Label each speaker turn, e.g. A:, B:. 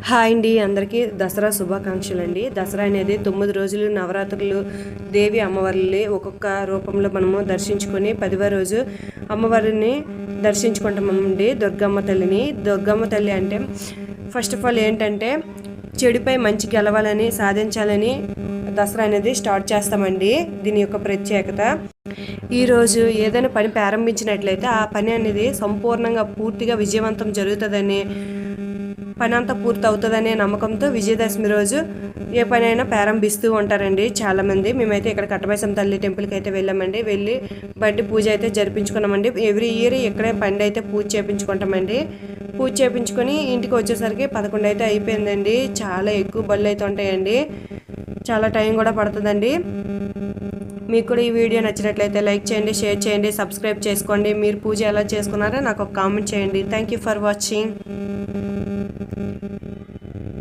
A: Hi అండి, అందరికీ దసరా శుభాకాంక్షలు అండి. దసరా అనేది 9 రోజులు నవరాత్రులు దేవి అమ్మవారిని ఒక్కొక్క రూపంలో మనము దర్శించుకొని 10వ రోజు అమ్మవారిని దర్శించుకుంటామండి. దుర్గమ్మ తల్లిని. దుర్గమ్మ తల్లి అంటే ఫస్ట్ ఆఫ్ ఆల్ ఏంటంటే చెడుపై మంచి గెలవాలని సాధించాలని దసరా అనేది స్టార్ట్ చేస్తామండి. దీని యొక్క ప్రత్యేకత, ఈరోజు ఏదైనా పని ప్రారంభించినట్లయితే ఆ పని అనేది సంపూర్ణంగా పూర్తిగా విజయవంతం జరుగుతుందని, పని అంతా పూర్తి అవుతుందనే నమ్మకంతో విజయదశమి రోజు ఏ పని అయినా ప్రారంభిస్తూ ఉంటారండి చాలామంది. మేమైతే ఇక్కడ కట్టమైసమ్మ తల్లి టెంపుల్కి అయితే వెళ్ళామండి. వెళ్ళి బండి పూజ అయితే జరిపించుకున్నామండి. ఎవ్రీ ఇయర్ ఇక్కడే బండి అయితే పూజ చేయించుకుంటామండి. పూజ చేయించుకొని ఇంటికి వచ్చేసరికి 11 అయితే అయిపోయిందండి. చాలా ఎక్కువ బళ్ళు అయితే ఉంటాయండి, చాలా టైం కూడా పడుతుందండి. మీకు కూడా ఈ వీడియో నచ్చినట్లయితే లైక్ చేయండి, షేర్ చేయండి, సబ్స్క్రైబ్ చేసుకోండి. మీరు పూజ ఎలా చేసుకున్నారో నాకు ఒక కామెంట్ చేయండి. Thank you for watching.